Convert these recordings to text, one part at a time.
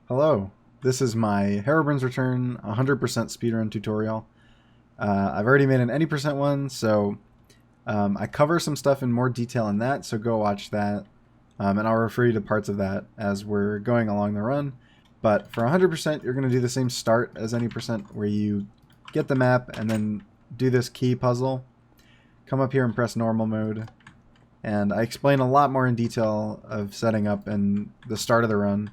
Hello, this is my Herobrine's Return 100% speedrun tutorial. I've already made an any percent one, so I cover some stuff in more detail in that, so go watch that. And I'll refer you to parts of that as we're going along the run. But for 100%, you're going to do the same start as any percent, where you get the map and then do this key puzzle. Come up here and press normal mode. And I explain a lot more in detail of setting up and the start of the run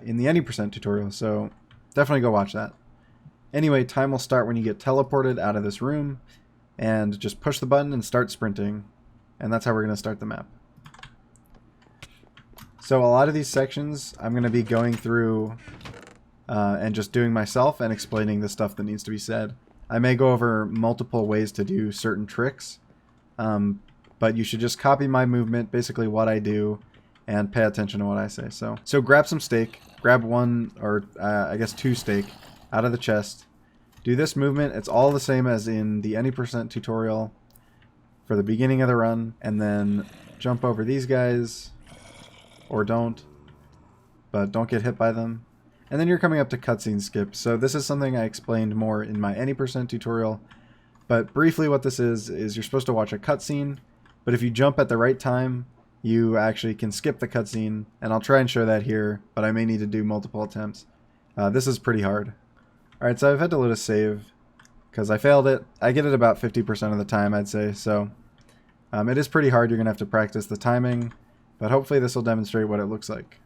in the any percent tutorial, so definitely go watch that. Anyway, time will start when you get teleported out of this room, and just push the button and start sprinting, and that's how we're going to start the map. So a lot of these sections I'm going to be going through and just doing myself and explaining the stuff that needs to be said. I may go over multiple ways to do certain tricks, but you should just copy my movement, basically what I do, and pay attention to what I say. So grab some steak, grab one, or I guess 2 steak out of the chest. Do this movement. It's all the same as in the any percent tutorial for the beginning of the run, and then jump over these guys, or don't, but don't get hit by them. And then you're coming up to cutscene skip. So this is something I explained more in my any percent tutorial, but briefly what this is you're supposed to watch a cutscene, but if you jump at the right time, you actually can skip the cutscene, and I'll try and show that here, but I may need to do multiple attempts. This is pretty hard. Alright, so I've had to load a save, because I failed it. I get it about 50% of the time, I'd say, so it is pretty hard. You're going to have to practice the timing, but hopefully this will demonstrate what it looks like.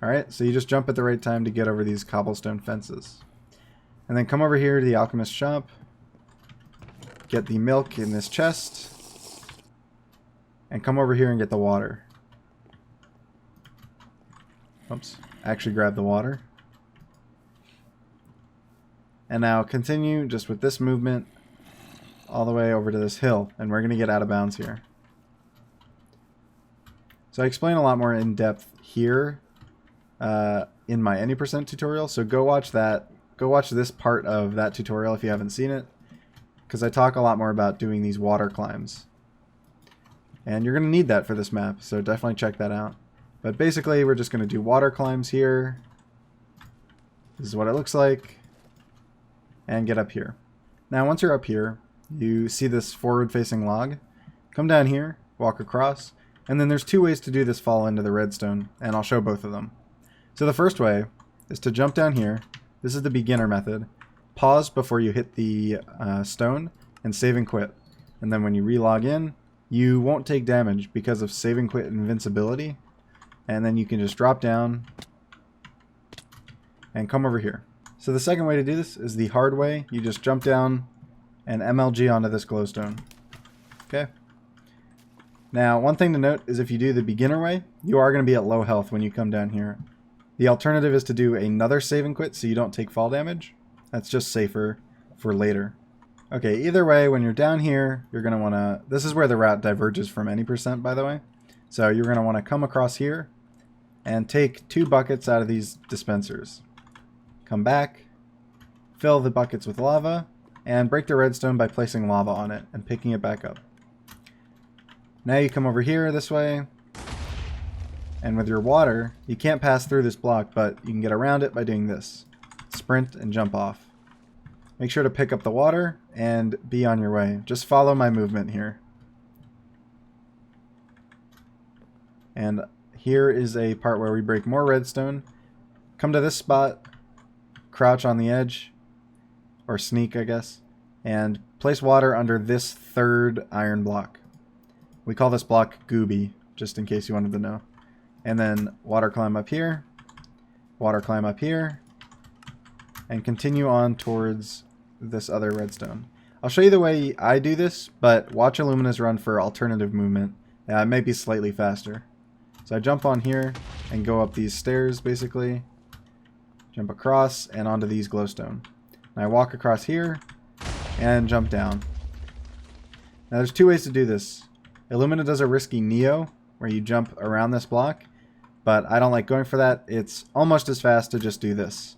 Alright, so you just jump at the right time to get over these cobblestone fences. And then come over here to the alchemist shop, get the milk in this chest, and come over here and get the water. Oops. Actually grab the water. And now continue just with this movement all the way over to this hill. And we're going to get out of bounds here. So I explain a lot more in depth here in my any percent tutorial. So go watch that. Go watch this part of that tutorial if you haven't seen it, because I talk a lot more about doing these water climbs. And you're going to need that for this map, so definitely check that out. But basically, we're just going to do water climbs here. This is what it looks like. And get up here. Now, once you're up here, you see this forward-facing log. Come down here, walk across, and then there's 2 ways to do this fall into the redstone, and I'll show both of them. So the first way is to jump down here. This is the beginner method. Pause before you hit the stone, and save and quit. And then when you re-log in, you won't take damage because of save and quit invincibility, and then you can just drop down and come over here. So the second way to do this is the hard way. You just jump down and MLG onto this glowstone. Okay. Now, one thing to note is if you do the beginner way, you are going to be at low health when you come down here. The alternative is to do another save and quit so you don't take fall damage. That's just safer for later. Okay, either way, when you're down here, you're going to want to... This is where the route diverges from any percent, by the way. So you're going to want to come across here and take 2 buckets out of these dispensers. Come back, fill the buckets with lava, and break the redstone by placing lava on it and picking it back up. Now you come over here this way, and with your water, you can't pass through this block, but you can get around it by doing this. Sprint and jump off. Make sure to pick up the water and be on your way. Just follow my movement here. And here is a part where we break more redstone. Come to this spot, crouch on the edge, or sneak, I guess, and place water under this 3rd iron block. We call this block Gooby, just in case you wanted to know. And then water climb up here, water climb up here, and continue on towards this other redstone. I'll show you the way I do this, but watch Illumina's run for alternative movement. It might be slightly faster. So I jump on here and go up these stairs, basically. Jump across and onto these glowstone. And I walk across here and jump down. Now there's 2 ways to do this. Illumina does a risky Neo, where you jump around this block, but I don't like going for that. It's almost as fast to just do this,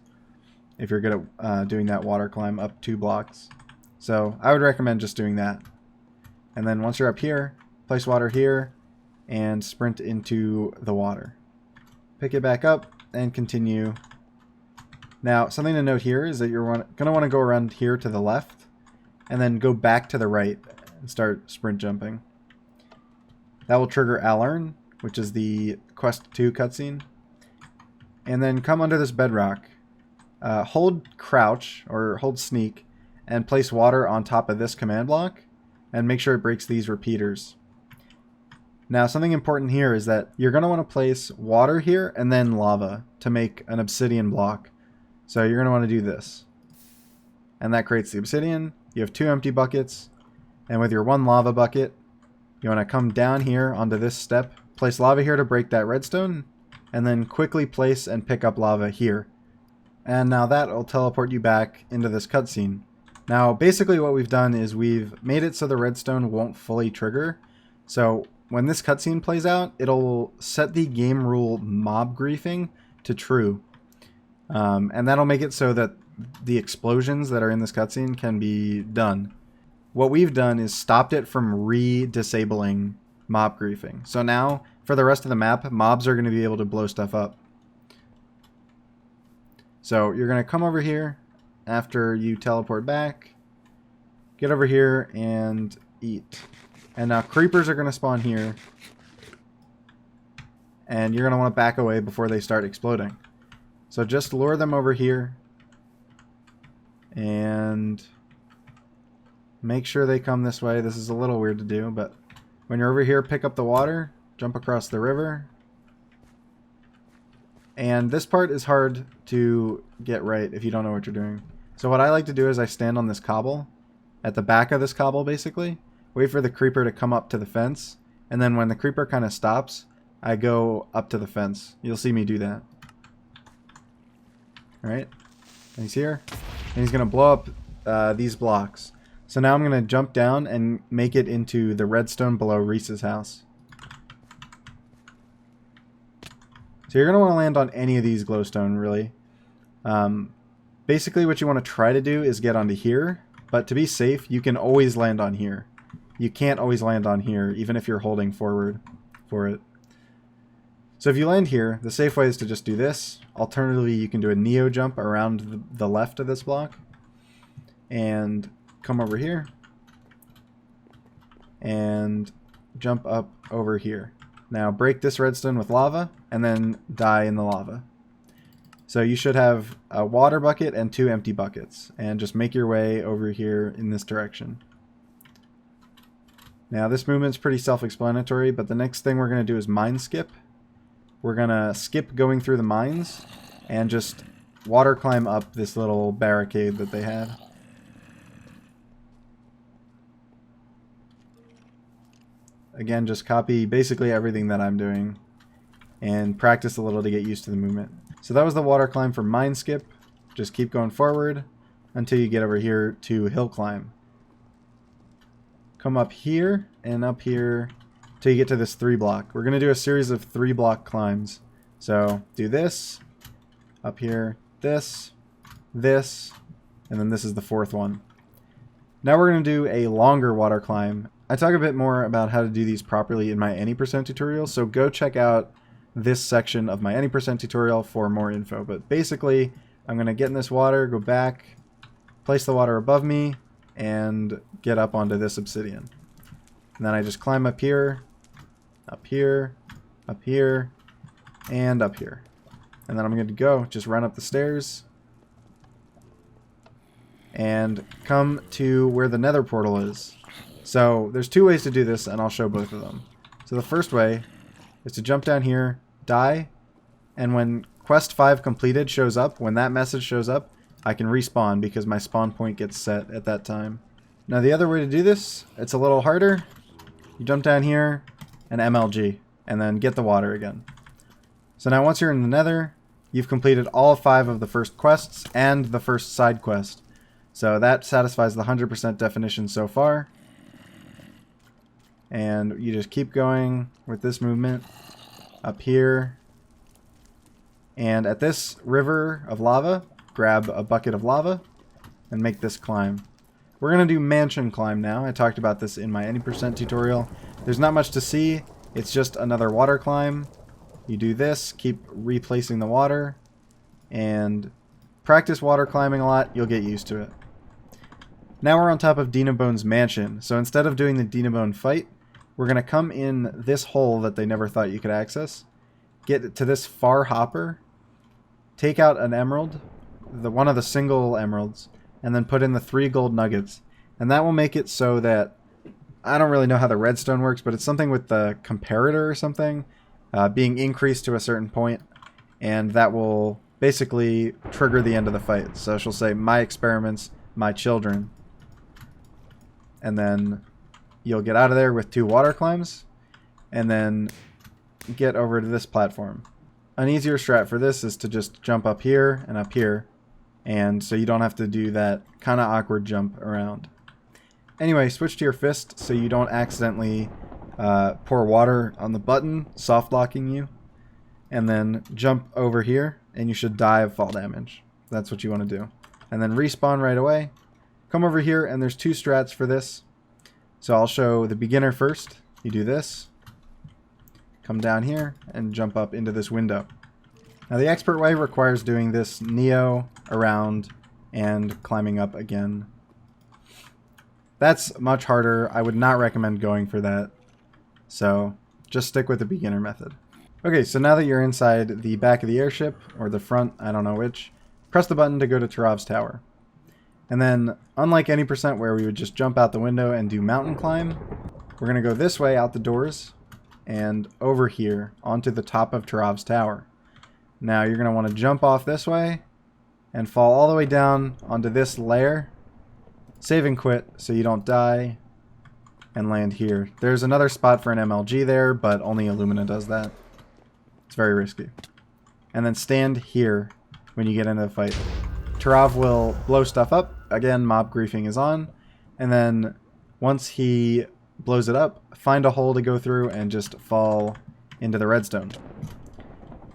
if you're good at doing that water climb up 2 blocks. So I would recommend just doing that. And then once you're up here, place water here, and sprint into the water. pick it back up, and continue. Now, something to note here is that you're going to want to go around here to the left, and then go back to the right and start sprint jumping. That will trigger Alern, which is the Quest 2 cutscene. And then come under this bedrock. Hold crouch, or hold sneak, and place water on top of this command block, and make sure it breaks these repeaters. Now, something important here is that you're going to want to place water here and then lava to make an obsidian block. So you're going to want to do this. And that creates the obsidian. You have 2 empty buckets. And with your 1 lava bucket, you want to come down here onto this step, place lava here to break that redstone, and then quickly place and pick up lava here. And now that will teleport you back into this cutscene. Now, basically what we've done is we've made it so the redstone won't fully trigger. So when this cutscene plays out, it'll set the game rule mob griefing to true. And that'll make it so that the explosions that are in this cutscene can be done. What we've done is stopped it from re-disabling mob griefing. So now, for the rest of the map, mobs are going to be able to blow stuff up. So you're going to come over here after you teleport back, get over here and eat. And now creepers are going to spawn here, and you're going to want to back away before they start exploding. So just lure them over here and make sure they come this way. This is a little weird to do, but when you're over here, pick up the water, jump across the river. And this part is hard to get right if you don't know what you're doing. So what I like to do is I stand on this cobble, at the back of this cobble basically, wait for the creeper to come up to the fence, and then when the creeper kind of stops, I go up to the fence. You'll see me do that. Alright, and he's here, and he's going to blow up these blocks. So now I'm going to jump down and make it into the redstone below Reese's house. So you're going to want to land on any of these glowstone, really. Basically what you want to try to do is get onto here, but to be safe, you can always land on here. You can't always land on here, even if you're holding forward for it. So if you land here, the safe way is to just do this. Alternatively, you can do a neo jump around the left of this block and come over here and jump up over here. Now break this redstone with lava and then die in the lava. So you should have a water bucket and 2 empty buckets, and just make your way over here in this direction. Now this movement's pretty self-explanatory, but the next thing we're going to do is mine skip. We're going to skip going through the mines and just water climb up this little barricade that they had. Again, just copy basically everything that I'm doing and practice a little to get used to the movement. So that was the water climb for mine skip. Just keep going forward until you get over here to hill climb. Come up here and up here till you get to this 3 block. We're going to do a series of 3 block climbs. So do this, up here, this, and then this is the 4th one. Now we're going to do a longer water climb. I talk a bit more about how to do these properly in my any percent tutorial, so go check out this section of my any percent tutorial for more info. But basically, I'm going to get in this water, go back, place the water above me, and get up onto this obsidian. And then I just climb up here, up here, up here, and up here. And then I'm going to go, just run up the stairs, and come to where the Nether portal is. So there's 2 ways to do this, and I'll show both of them. So the first way is to jump down here, die, and when quest 5 completed shows up, when that message shows up, I can respawn because my spawn point gets set at that time. Now the other way to do this, it's a little harder. You jump down here and MLG, and then get the water again. So now once you're in the Nether, you've completed all 5 of the first quests and the first side quest. So that satisfies the 100% definition so far. And you just keep going with this movement up here. And at this river of lava, grab a bucket of lava and make this climb. We're going to do mansion climb now. I talked about this in my any percent tutorial. There's not much to see. It's just another water climb. You do this, keep replacing the water, and practice water climbing a lot, you'll get used to it. Now we're on top of Dina Bone's mansion, so instead of doing the Dina Bone fight, we're going to come in this hole that they never thought you could access, get to this far hopper, take out an emerald, one of the single emeralds, and then put in the 3 gold nuggets. And that will make it so that, I don't really know how the redstone works, but it's something with the comparator or something being increased to a certain point, and that will basically trigger the end of the fight. So she'll say, my experiments, my children. And then you'll get out of there with 2 water climbs, and then get over to this platform. An easier strat for this is to just jump up here, and so you don't have to do that kind of awkward jump around. Anyway, switch to your fist so you don't accidentally pour water on the button, soft locking you, and then jump over here, and you should die of fall damage. That's what you want to do. And then respawn right away. Come over here, and there's 2 strats for this. So I'll show the beginner first. You do this, come down here, and jump up into this window. Now the expert way requires doing this Neo around and climbing up again. That's much harder. I would not recommend going for that. So just stick with the beginner method. Okay, so now that you're inside the back of the airship, or the front, I don't know which, press the button to go to Tarov's tower. And then, unlike any percent where we would just jump out the window and do mountain climb, we're going to go this way out the doors and over here onto the top of Tarov's tower. Now you're going to want to jump off this way and fall all the way down onto this layer. Save and quit so you don't die, and land here. There's another spot for an MLG there, but only Illumina does that. It's very risky. And then stand here when you get into the fight. Tarov will blow stuff up. Again, mob griefing is on. And then once he blows it up, find a hole to go through and just fall into the redstone.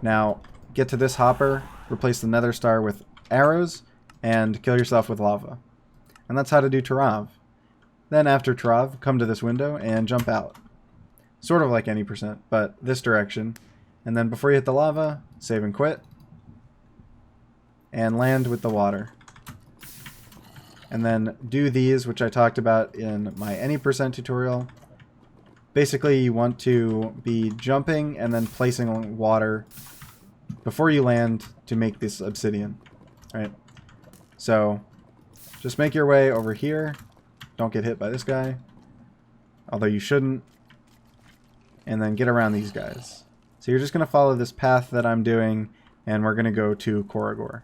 Now, get to this hopper, replace the nether star with arrows, and kill yourself with lava. And that's how to do Tarov. Then after Tarov, come to this window and jump out. Sort of like any percent, but this direction. And then before you hit the lava, save and quit. And land with the water. And then do these, which I talked about in my any percent tutorial. Basically, you want to be jumping and then placing water before you land to make this obsidian. Right? So just make your way over here. Don't get hit by this guy. Although you shouldn't. And then get around these guys. So you're just going to follow this path that I'm doing, and we're going to go to Koragor,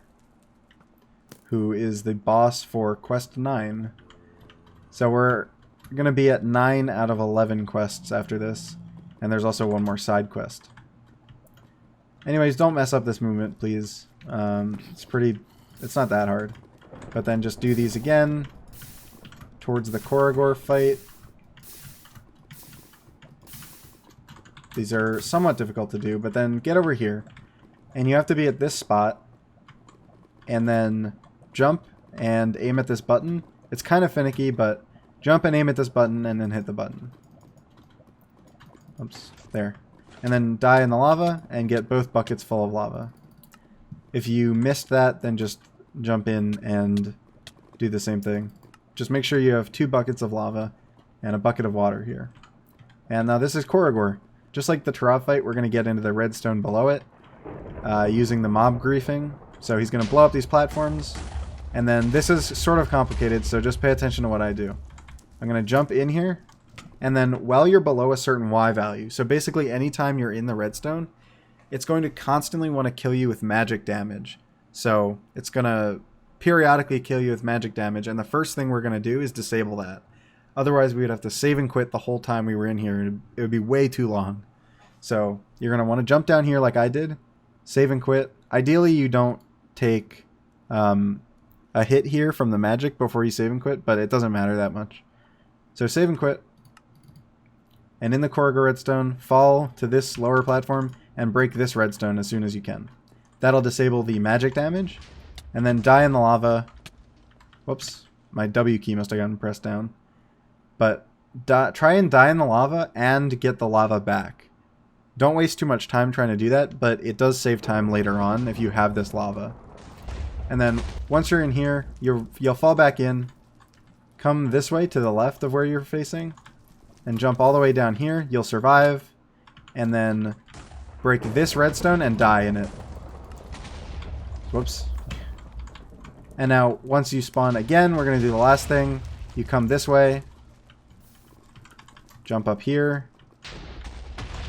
who is the boss for Quest 9. So we're going to be at 9 out of 11 quests after this, and there's also one more side quest. Anyways, don't mess up this movement, please. It's not that hard. But then just do these again towards the Koragor fight. These are somewhat difficult to do, but then get over here. And you have to be at this spot. And then jump and aim at this button. It's kind of finicky, but jump and aim at this button and then hit the button. Oops, there. And then die in the lava and get both buckets full of lava. If you missed that, then just jump in and do the same thing. Just make sure you have 2 buckets of lava and a bucket of water here. And now this is Koragor. Just like the Tarov fight, we're going to get into the redstone below it using the mob griefing. So he's going to blow up these platforms. And then this is sort of complicated, so just pay attention to what I do. I'm going to jump in here. And then while you're below a certain Y value, so basically anytime you're in the redstone, it's going to constantly want to kill you with magic damage. So it's going to periodically kill you with magic damage, and the first thing we're going to do is disable that. Otherwise, we would have to save and quit the whole time we were in here, and it would be way too long. So you're going to want to jump down here like I did, save and quit. Ideally, you don't take a hit here from the magic before you save and quit, but it doesn't matter that much. So save and quit. And in the Koragor redstone, fall to this lower platform and break this redstone as soon as you can. That'll disable the magic damage. And then die in the lava. Whoops, my W key must have gotten pressed down. But try and die in the lava and get the lava back. Don't waste too much time trying to do that, but it does save time later on if you have this lava. And then once you're in here, you'll fall back in, come this way to the left of where you're facing, and jump all the way down here. You'll survive, and then break this redstone and die in it. Whoops. And now, once you spawn again, we're going to do the last thing. You come this way, jump up here,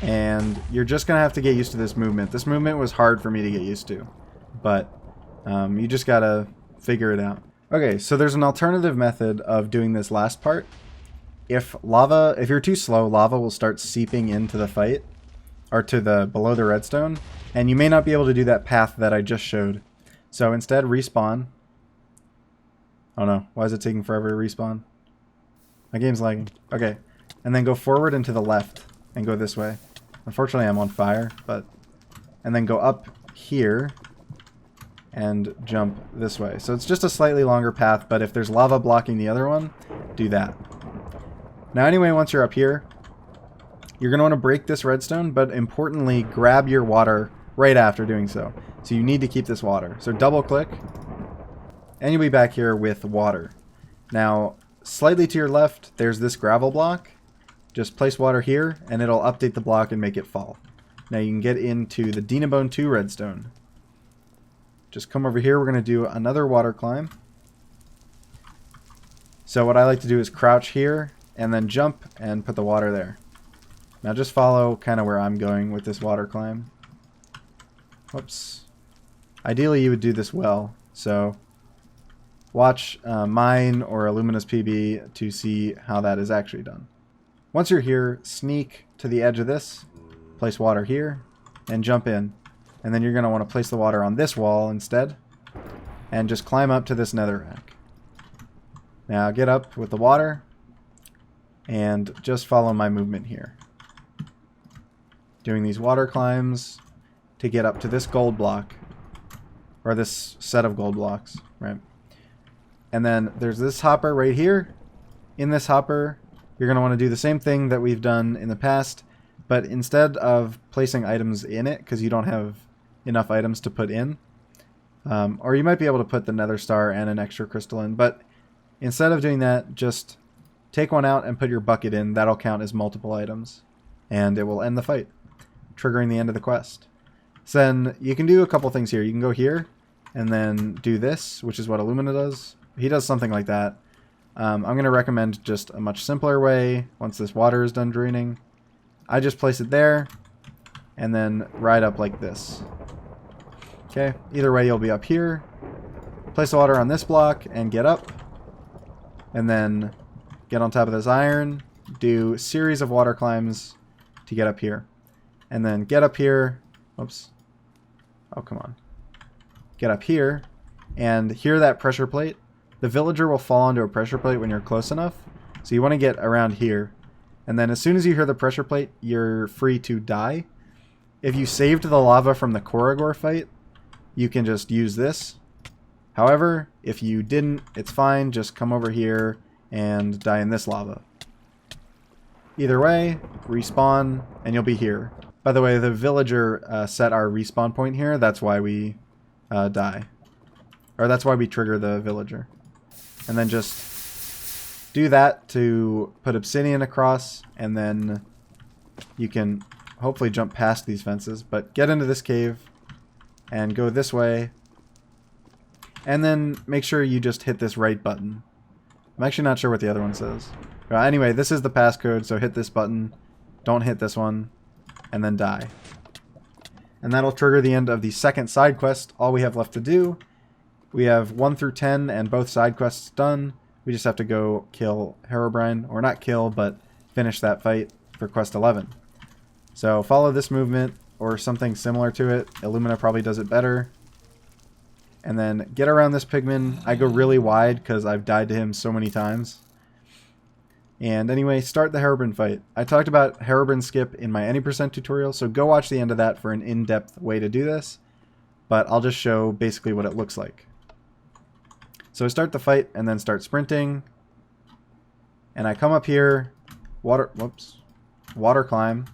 and you're just going to have to get used to this movement. This movement was hard for me to get used to, but you just got to figure it out. Okay, so there's an alternative method of doing this last part. If you're too slow, lava will start seeping into the fight, or to below the redstone, and you may not be able to do that path that I just showed. So instead, respawn. Oh no, why is it taking forever to respawn? My game's lagging. Okay, and then go forward and to the left, and go this way. Unfortunately, I'm on fire, and then go up here, and jump this way. So it's just a slightly longer path, but if there's lava blocking the other one, do that. Now anyway, once you're up here, you're going to want to break this redstone, but importantly, grab your water right after doing so. So you need to keep this water. So double click, and you'll be back here with water. Now, slightly to your left, there's this gravel block. Just place water here, and it'll update the block and make it fall. Now you can get into the Dina Bone 2 redstone. Just come over here, we're going to do another water climb. So what I like to do is crouch here, and then jump and put the water there. Now just follow kind of where I'm going with this water climb. Whoops. Ideally you would do this well, so watch mine or Illumina's PB to see how that is actually done. Once you're here, sneak to the edge of this, place water here, and jump in. And then you're going to want to place the water on this wall instead, and just climb up to this nether rack. Now get up with the water, and just follow my movement here. Doing these water climbs to get up to this gold block, or this set of gold blocks, right? And then there's this hopper right here. In this hopper, you're going to want to do the same thing that we've done in the past, but instead of placing items in it, because you don't have enough items to put in, or you might be able to put the nether star and an extra crystal in, but instead of doing that, just take one out and put your bucket in. That'll count as multiple items, and it will end the fight, triggering the end of the quest. So then you can do a couple things here. You can go here and then do this, which is what Illumina does. He does something like that. I'm going to recommend just a much simpler way once this water is done draining. I just place it there and then ride up like this. Okay, either way you'll be up here. Place the water on this block and get up. And then get on top of this iron. Do a series of water climbs to get up here. And then get up here. Oops. Oh, come on. Get up here. And hear that pressure plate. The villager will fall onto a pressure plate when you're close enough. So you want to get around here. And then as soon as you hear the pressure plate, you're free to die. If you saved the lava from the Koragor fight, you can just use this. However, if you didn't, it's fine. Just come over here and die in this lava. Either way, respawn, and you'll be here. By the way, the villager set our respawn point here. That's why we die. Or that's why we trigger the villager. And then just do that to put obsidian across, and then you can hopefully jump past these fences. But get into this cave and go this way. And then make sure you just hit this right button. I'm actually not sure what the other one says. Anyway, this is the passcode, so hit this button. Don't hit this one. And then die. And that'll trigger the end of the second side quest. All we have left to do, we have 1 through 10 and both side quests done. We just have to go kill Herobrine, or not kill, but finish that fight for quest 11. So follow this movement or something similar to it. Illumina probably does it better. And then get around this pigman. I go really wide because I've died to him so many times. And anyway, start the Herobrine fight. I talked about Herobrine Skip in my any percent tutorial, so go watch the end of that for an in-depth way to do this. But I'll just show basically what it looks like. So I start the fight and then start sprinting. And I come up here, water climb.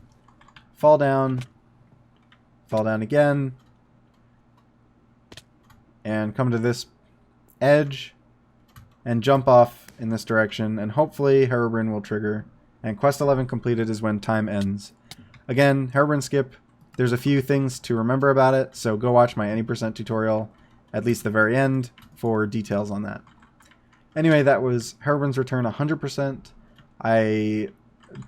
fall down again, and come to this edge and jump off in this direction, and hopefully Herobrine will trigger. And quest 11 completed is when time ends. Again, Herobrine Skip, there's a few things to remember about it, so go watch my any percent tutorial, at least the very end, for details on that. Anyway, that was Herobrine's Return 100%. I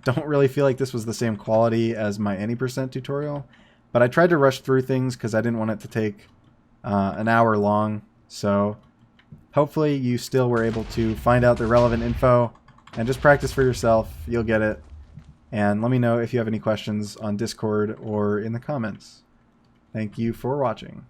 don't really feel like this was the same quality as my any percent tutorial, but I tried to rush through things because I didn't want it to take an hour long, so hopefully you still were able to find out the relevant info and just practice for yourself. You'll get it. And let me know if you have any questions on Discord or in the comments. Thank you for watching.